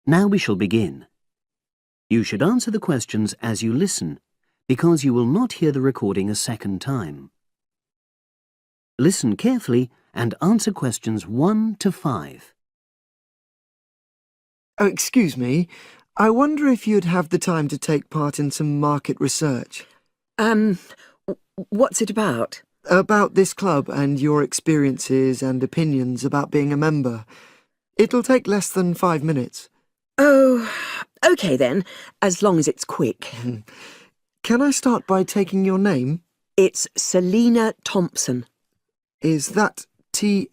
Now we shall begin. You should answer the questions as you listen, because you will not hear the recording a second time. Listen carefully and answer questions 1 to 5. Oh, excuse me. I wonder if you'd have the time to take part in some market research. What's it about? About this club and your experiences and opinions about being a member. It'll take less than 5 minutes. Oh, OK then, as long as it's quick. Can I start by taking your name? It's Selina Thompson. Is that Thompson?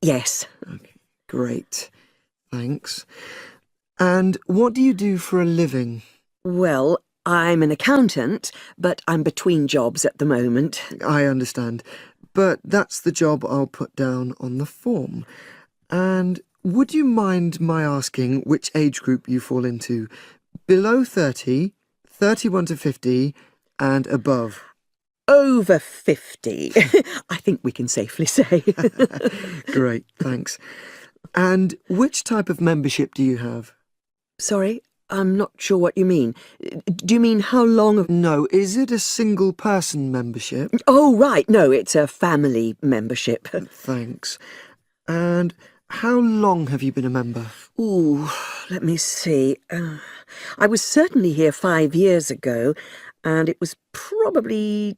Yes. Okay, great. Thanks. And what do you do for a living? Well, I'm an accountant, but I'm between jobs at the moment. I understand. But that's the job I'll put down on the form. And would you mind my asking which age group you fall into? Below 30, 31 to 50, and above? Over 50, I think we can safely say. Great, thanks. And which type of membership do you have? Sorry, I'm not sure what you mean. Do you mean how long? No, is it a single-person membership? Oh, right, no, it's a family membership. Thanks. And how long have you been a member? Ooh, let me see. I was certainly here 5 years ago, and it was probably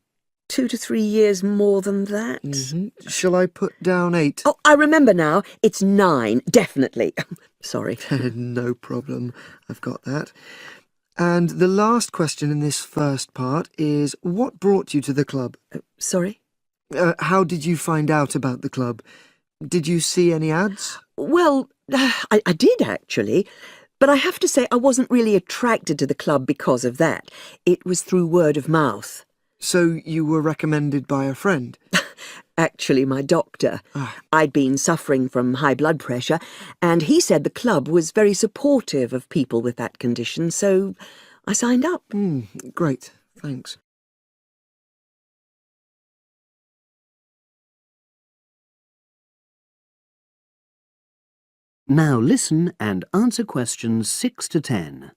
2 to 3 years more than that. Shall I put down 8? Oh, I remember now. It's 9, definitely. Sorry. No problem. I've got that. And the last question in this first part is, what brought you to the club? Sorry? How did you find out about the club? Did you see any ads? Well, I did actually, but I have to say I wasn't really attracted to the club because of that. It was through word of mouth. So you were recommended by a friend? Actually, my doctor. I'd been suffering from high blood pressure, and he said the club was very supportive of people with that condition, so I signed up. Great, thanks. Now listen and answer questions 6 to 10.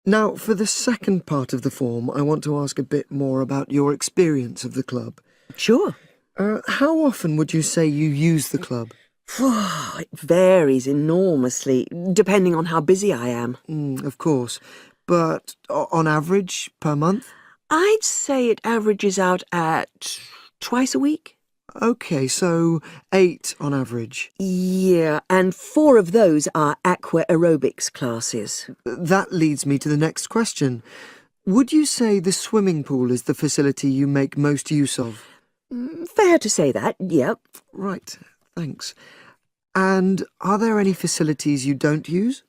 Now, for the second part of the form, I want to ask a bit more about your experience of the club. Sure. How often would you say you use the club? It varies enormously, depending on how busy I am. Of course. But on average, per month? I'd say it averages out at twice a week. OK, so 8 on average. Yeah, and 4 of those are aqua aerobics classes. That leads me to the next question. Would you say the swimming pool is the facility you make most use of? Fair to say that, yep. Right, thanks. And are there any facilities you don't use?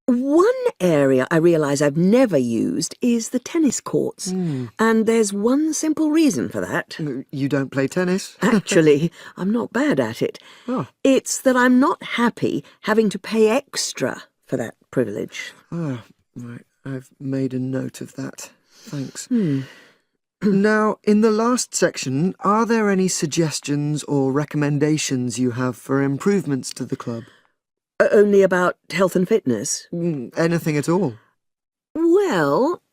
One area I realise I've never used is the tennis courts. And there's one simple reason for that. You don't play tennis? Actually, I'm not bad at it. Oh. It's that I'm not happy having to pay extra for that privilege. Oh, right. I've made a note of that. Thanks. Now, in the last section, are there any suggestions or recommendations you have for improvements to the club? Only about health and fitness? Anything at all? Well,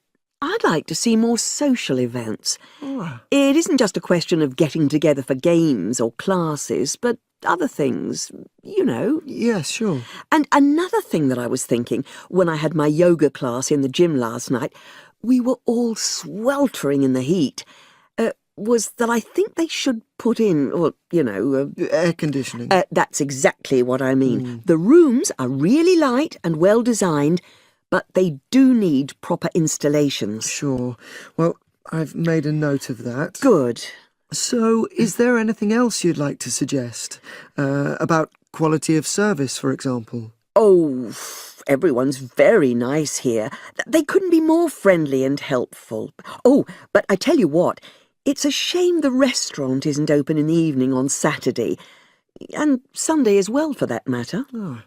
I'd like to see more social events. Oh. It isn't just a question of getting together for games or classes, but other things, you know. Yes, sure. And another thing that I was thinking, when I had my yoga class in the gym last night, we were all sweltering in the heat, was that I think they should put in, air conditioning. That's exactly what I mean. The rooms are really light and well designed, but they do need proper installations. Sure. Well, I've made a note of that. Good. So, is there anything else you'd like to suggest? About quality of service, for example? Oh, everyone's very nice here. They couldn't be more friendly and helpful. Oh, but I tell you what, it's a shame the restaurant isn't open in the evening on Saturday, and Sunday as well, for that matter. Oh.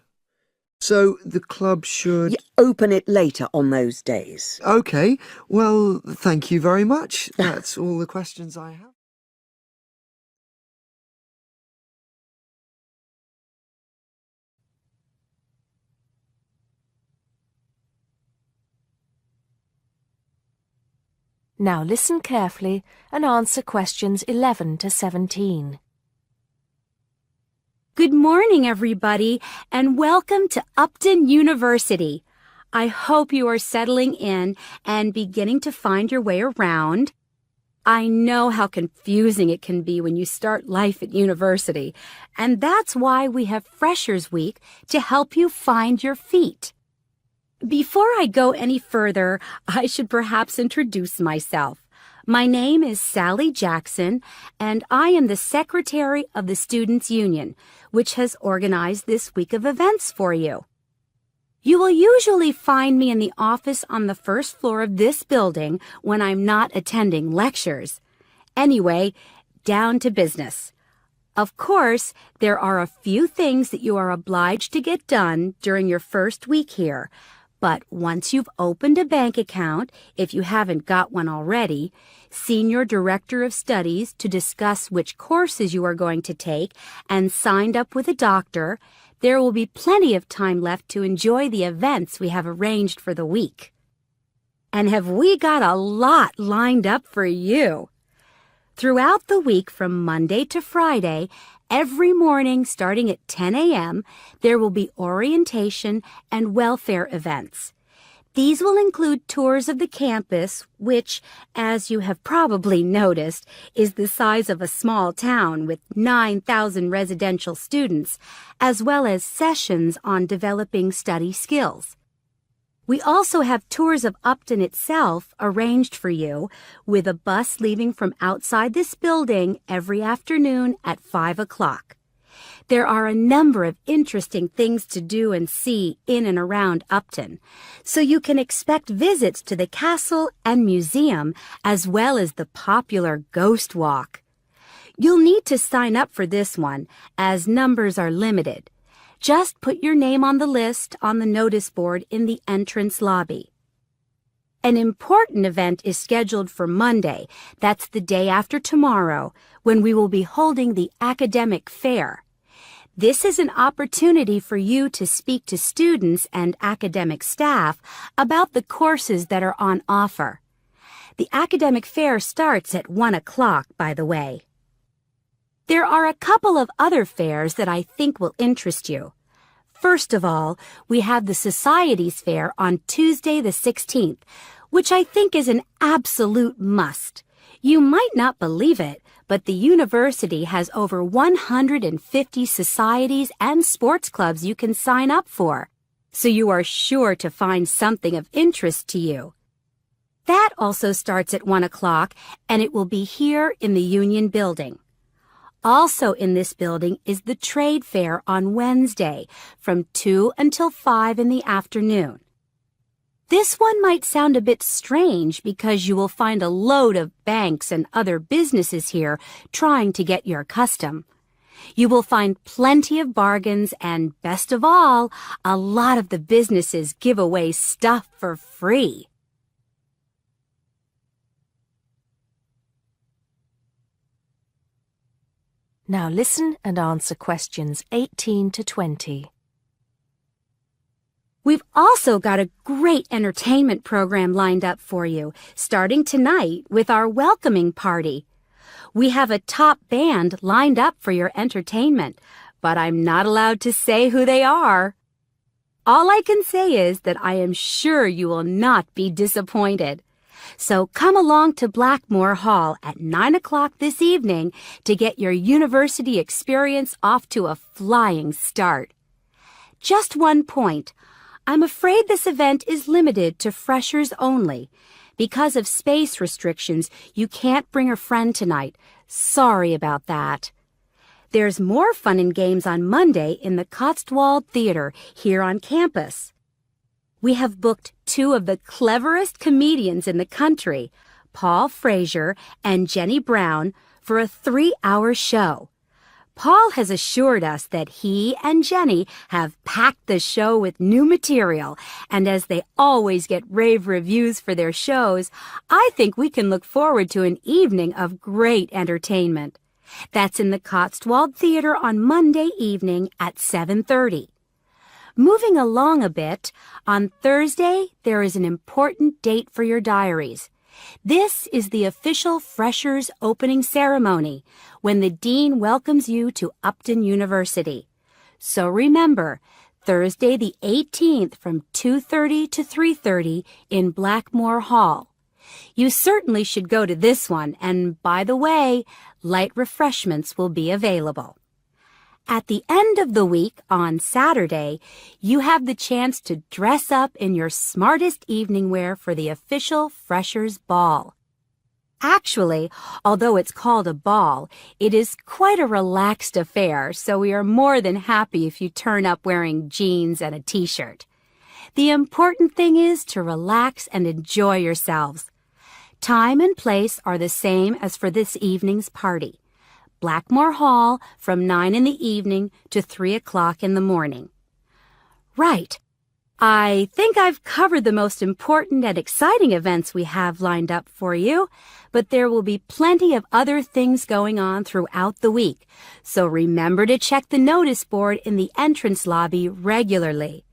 So the club should... open it later on those days. OK. Well, thank you very much. That's all the questions I have. Now listen carefully and answer questions 11 to 17. Good morning, everybody, and welcome to Upton University. I hope you are settling in and beginning to find your way around. I know how confusing it can be when you start life at university, and that's why we have Freshers Week to help you find your feet. Before I go any further, I should perhaps introduce myself. My name is Sally Jackson, and I am the Secretary of the Students' Union, which has organized this week of events for you. You will usually find me in the office on the first floor of this building when I'm not attending lectures. Anyway, down to business. Of course, there are a few things that you are obliged to get done during your first week here. But once you've opened a bank account, if you haven't got one already, seen your director of studies to discuss which courses you are going to take, and signed up with a doctor, there will be plenty of time left to enjoy the events we have arranged for the week. And have we got a lot lined up for you? Throughout the week from Monday to Friday, every morning starting at 10 a.m., there will be orientation and welfare events. These will include tours of the campus, which, as you have probably noticed, is the size of a small town with 9,000 residential students, as well as sessions on developing study skills. We also have tours of Upton itself arranged for you, with a bus leaving from outside this building every afternoon at 5 o'clock. There are a number of interesting things to do and see in and around Upton, so you can expect visits to the castle and museum as well as the popular Ghost Walk. You'll need to sign up for this one, as numbers are limited. Just put your name on the list on the notice board in the entrance lobby. An important event is scheduled for Monday, that's the day after tomorrow, when we will be holding the academic fair. This is an opportunity for you to speak to students and academic staff about the courses that are on offer. The academic fair starts at 1 o'clock, by the way. There are a couple of other fairs that I think will interest you. First of all, we have the Societies Fair on Tuesday the 16th, which I think is an absolute must. You might not believe it, but the university has over 150 societies and sports clubs you can sign up for, so you are sure to find something of interest to you. That also starts at 1 o'clock, and it will be here in the Union Building. Also in this building is the Trade Fair on Wednesday from 2 until 5 in the afternoon. This one might sound a bit strange because you will find a load of banks and other businesses here trying to get your custom. You will find plenty of bargains and, best of all, a lot of the businesses give away stuff for free. Now listen and answer questions 18 to 20. We've also got a great entertainment program lined up for you, starting tonight with our welcoming party. We have a top band lined up for your entertainment, but I'm not allowed to say who they are. All I can say is that I am sure you will not be disappointed. So come along to Blackmore Hall at 9 o'clock this evening to get your university experience off to a flying start. Just one point. I'm afraid this event is limited to freshers only. Because of space restrictions, you can't bring a friend tonight. Sorry about that. There's more fun and games on Monday in the Cotswold Theater here on campus. We have booked two of the cleverest comedians in the country, Paul Frazier and Jenny Brown, for a 3-hour show. Paul has assured us that he and Jenny have packed the show with new material, and as they always get rave reviews for their shows, I think we can look forward to an evening of great entertainment. That's in the Cotswold Theater on Monday evening at 7:30. Moving along a bit, on Thursday there is an important date for your diaries. This is the official Freshers opening ceremony when the dean welcomes you to Upton University. So remember, Thursday the 18th from 2:30 to 3:30 in Blackmore Hall. You certainly should go to this one, and by the way, light refreshments will be available. At the end of the week, on Saturday, you have the chance to dress up in your smartest evening wear for the official Freshers' Ball. Actually, although it's called a ball, it is quite a relaxed affair, so we are more than happy if you turn up wearing jeans and a t-shirt. The important thing is to relax and enjoy yourselves. Time and place are the same as for this evening's party. Blackmore Hall from 9 in the evening to 3 o'clock in the morning. Right. I think I've covered the most important and exciting events we have lined up for you, but there will be plenty of other things going on throughout the week, so remember to check the notice board in the entrance lobby regularly.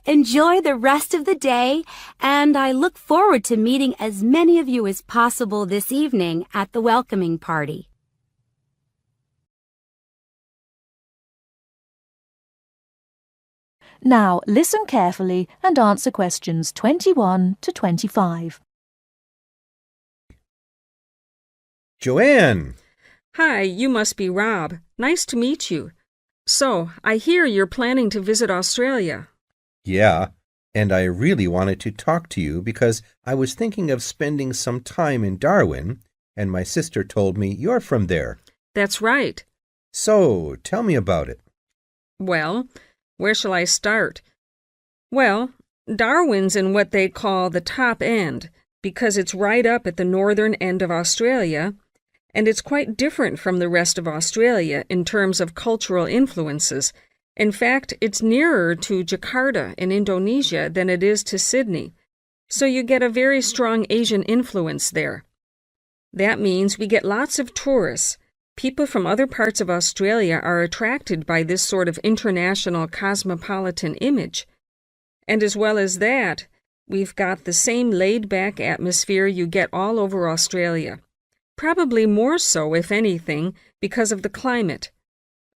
Enjoy the rest of the day, and I look forward to meeting as many of you as possible this evening at the welcoming party. Now listen carefully and answer questions 21 to 25. Joanne! Hi, you must be Rob. Nice to meet you. So, I hear you're planning to visit Australia. Yeah, and I really wanted to talk to you because I was thinking of spending some time in Darwin, and my sister told me you're from there. That's right. So, tell me about it. Well, where shall I start? Well, Darwin's in what they call the top end, because it's right up at the northern end of Australia, and it's quite different from the rest of Australia in terms of cultural influences. In fact, it's nearer to Jakarta in Indonesia than it is to Sydney, so you get a very strong Asian influence there. That means we get lots of tourists. People from other parts of Australia are attracted by this sort of international cosmopolitan image. And as well as that, we've got the same laid-back atmosphere you get all over Australia. Probably more so, if anything, because of the climate.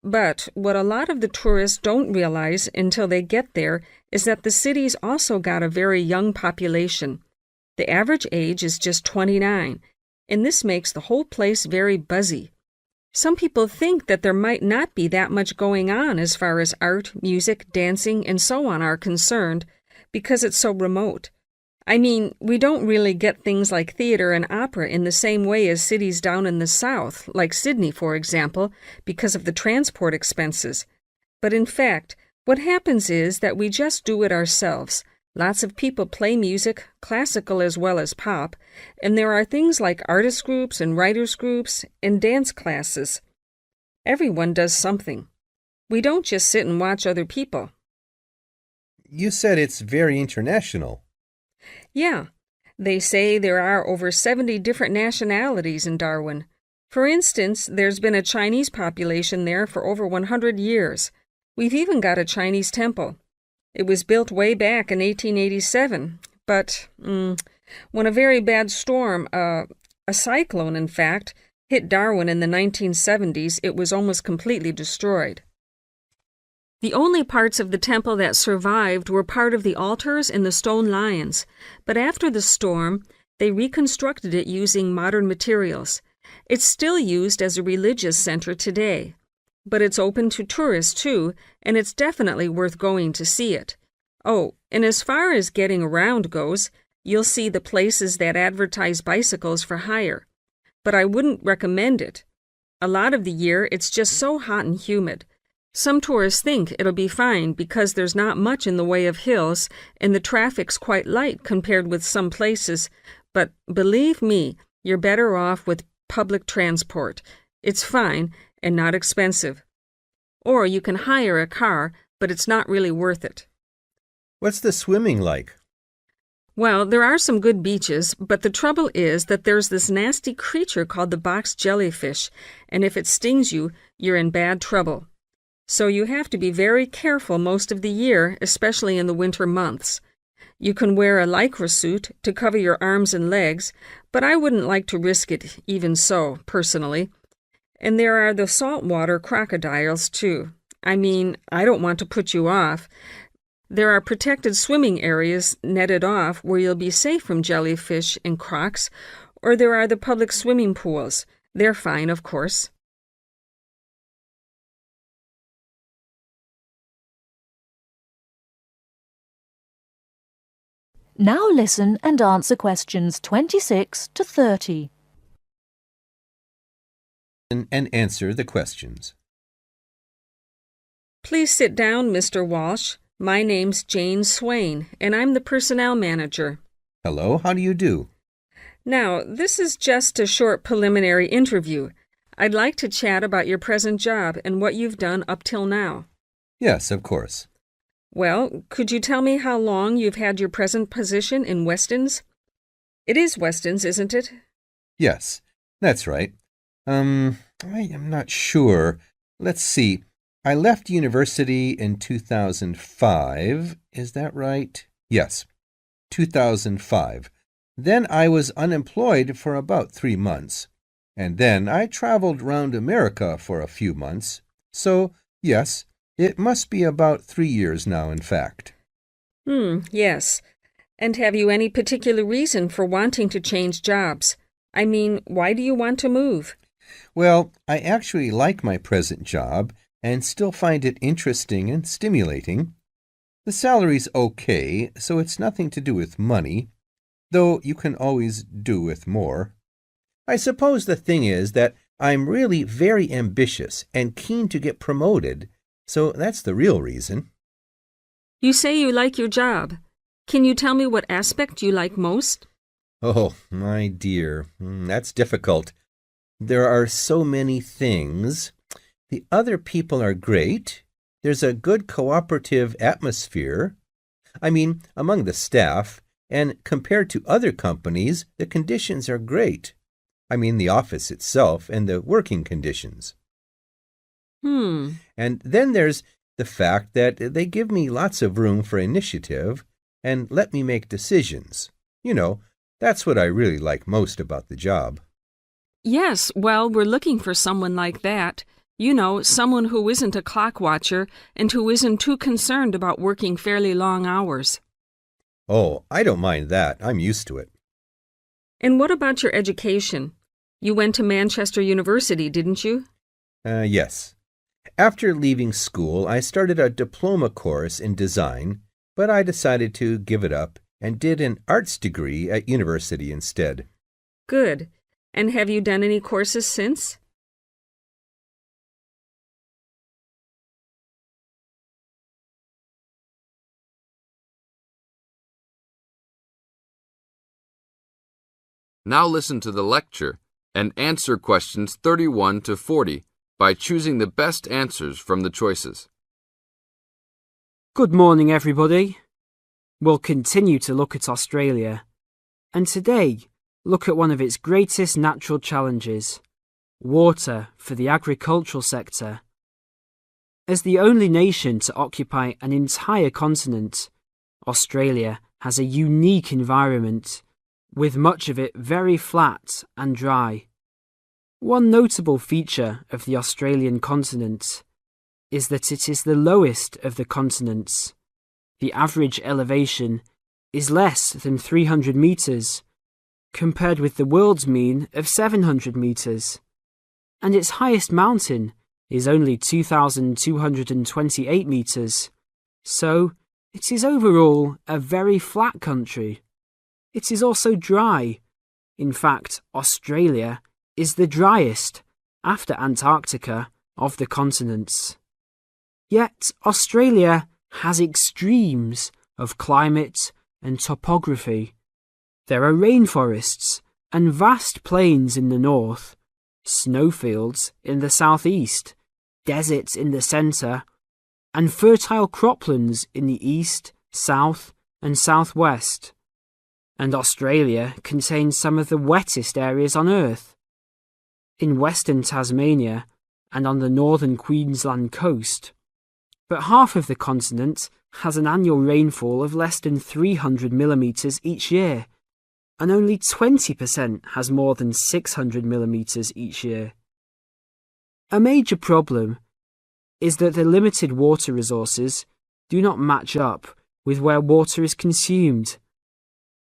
But what a lot of the tourists don't realize until they get there is that the city's also got a very young population. The average age is just 29, and this makes the whole place very buzzy. Some people think that there might not be that much going on as far as art, music, dancing, and so on are concerned, because it's so remote. I mean, we don't really get things like theater and opera in the same way as cities down in the south, like Sydney, for example, because of the transport expenses. But in fact, what happens is that we just do it ourselves. Lots of people play music, classical as well as pop, and there are things like artist groups and writers groups and dance classes. Everyone does something. We don't just sit and watch other people. You said it's very international. Yeah, they say there are over 70 different nationalities in Darwin. For instance, there's been a Chinese population there for over 100 years. We've even got a Chinese temple. It was built way back in 1887, but when a very bad storm, a cyclone in fact, hit Darwin in the 1970s, it was almost completely destroyed. The only parts of the temple that survived were part of the altars and the stone lions, but after the storm, they reconstructed it using modern materials. It's still used as a religious center today, but it's open to tourists too, and it's definitely worth going to see it. Oh, and as far as getting around goes, you'll see the places that advertise bicycles for hire, but I wouldn't recommend it. A lot of the year, it's just so hot and humid. Some tourists think it'll be fine because there's not much in the way of hills and the traffic's quite light compared with some places, but believe me, you're better off with public transport. It's fine and not expensive. Or you can hire a car, but it's not really worth it. What's the swimming like? Well, there are some good beaches, but the trouble is that there's this nasty creature called the box jellyfish, and if it stings you, you're in bad trouble. So you have to be very careful most of the year, especially in the winter months. You can wear a lycra suit to cover your arms and legs, but I wouldn't like to risk it even so, personally. And there are the saltwater crocodiles, too. I mean, I don't want to put you off. There are protected swimming areas netted off where you'll be safe from jellyfish and crocs, or there are the public swimming pools. They're fine, of course. Now listen and answer questions 26 to 30. And answer the questions. Please sit down, Mr. Walsh. My name's Jane Swain, and I'm the personnel manager. Hello, how do you do? Now, this is just a short preliminary interview. I'd like to chat about your present job and what you've done up till now. Yes, of course. Well, could you tell me how long you've had your present position in Weston's? It is Weston's, isn't it? Yes, that's right. I am not sure. Let's see. I left university in 2005. Is that right? Yes, 2005. Then I was unemployed for about 3 months. And then I traveled round America for a few months. So, yes, it must be about 3 years now, in fact. Yes. And have you any particular reason for wanting to change jobs? I mean, why do you want to move? Well, I actually like my present job and still find it interesting and stimulating. The salary's okay, so it's nothing to do with money, though you can always do with more. I suppose the thing is that I'm really very ambitious and keen to get promoted, so that's the real reason. You say you like your job. Can you tell me what aspect you like most? Oh, my dear, that's difficult. There are so many things. The other people are great. There's a good cooperative atmosphere. I mean, among the staff, and compared to other companies, the conditions are great. I mean, the office itself and the working conditions. And then there's the fact that they give me lots of room for initiative and let me make decisions. You know, that's what I really like most about the job. Yes, well, we're looking for someone like that. You know, someone who isn't a clock watcher and who isn't too concerned about working fairly long hours. Oh, I don't mind that. I'm used to it. And what about your education? You went to Manchester University, didn't you? Yes. After leaving school, I started a diploma course in design, but I decided to give it up and did an arts degree at university instead. Good. And have you done any courses since? Now listen to the lecture and answer questions 31 to 40 by choosing the best answers from the choices. Good morning, everybody. We'll continue to look at Australia, and today look at one of its greatest natural challenges, water for the agricultural sector. As the only nation to occupy an entire continent, Australia has a unique environment, with much of it very flat and dry. One notable feature of the Australian continent is that it is the lowest of the continents. The average elevation is less than 300 metres, compared with the world's mean of 700 metres, and its highest mountain is only 2,228 metres, so it is overall a very flat country. It is also dry. In fact, Australia is the driest, after Antarctica, of the continents. Yet Australia has extremes of climate and topography. There are rainforests and vast plains in the north, snowfields in the southeast, deserts in the centre, and fertile croplands in the east, south, and southwest. And Australia contains some of the wettest areas on Earth. In western Tasmania and on the northern Queensland coast, but half of the continent has an annual rainfall of less than 300 millimetres each year, and only 20% has more than 600 millimetres each year. A major problem is that the limited water resources do not match up with where water is consumed.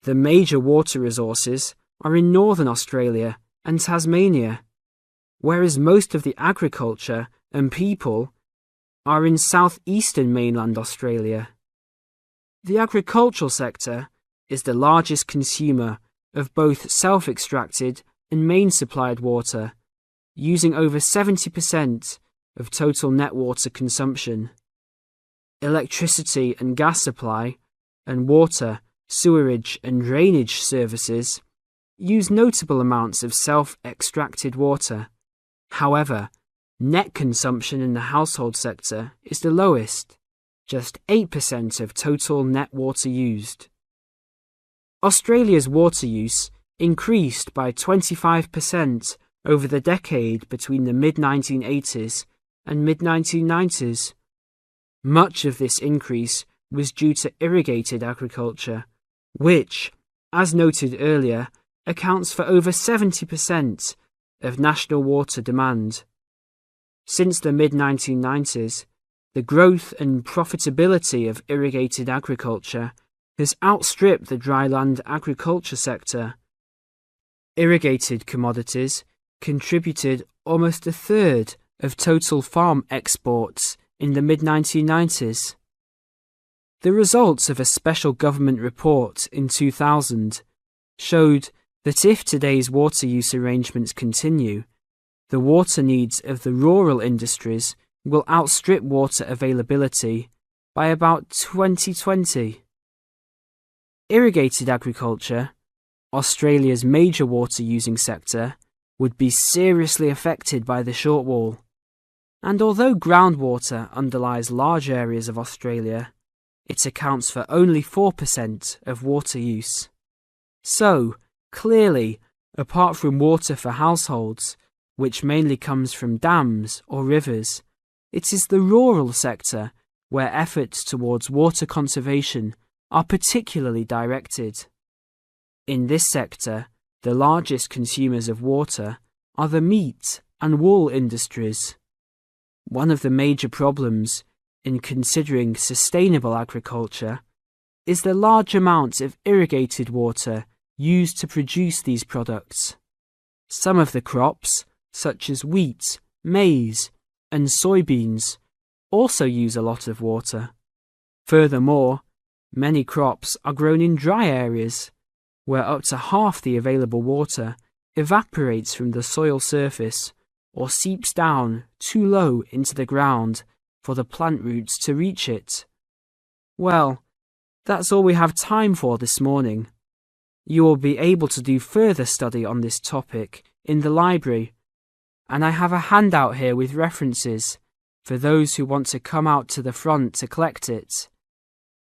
The major water resources are in northern Australia and Tasmania, whereas most of the agriculture and people are in southeastern mainland Australia. The agricultural sector is the largest consumer of both self-extracted and main-supplied water, using over 70% of total net water consumption. Electricity and gas supply, and water, sewerage and drainage services use notable amounts of self-extracted water. However, net consumption in the household sector is the lowest, just 8% of total net water used. Australia's water use increased by 25% over the decade between the mid-1980s and mid-1990s. Much of this increase was due to irrigated agriculture, which, as noted earlier, accounts for over 70% of national water demand. Since the mid-1990s, the growth and profitability of irrigated agriculture has outstripped the dryland agriculture sector. Irrigated commodities contributed almost a third of total farm exports in the mid-1990s. The results of a special government report in 2000 showed that if today's water use arrangements continue, the water needs of the rural industries will outstrip water availability by about 2020. Irrigated agriculture, Australia's major water-using sector, would be seriously affected by the shortfall. And although groundwater underlies large areas of Australia, it accounts for only 4% of water use. So, clearly, apart from water for households, which mainly comes from dams or rivers, it is the rural sector where efforts towards water conservation are particularly directed. In this sector, the largest consumers of water are the meat and wool industries. One of the major problems in considering sustainable agriculture is the large amounts of irrigated water used to produce these products. Some of the crops, such as wheat, maize, and soybeans, also use a lot of water. Furthermore, many crops are grown in dry areas, where up to half the available water evaporates from the soil surface or seeps down too low into the ground for the plant roots to reach it. Well, that's all we have time for this morning. You will be able to do further study on this topic in the library, and I have a handout here with references for those who want to come out to the front to collect it.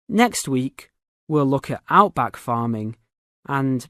Next week, we'll look at outback farming and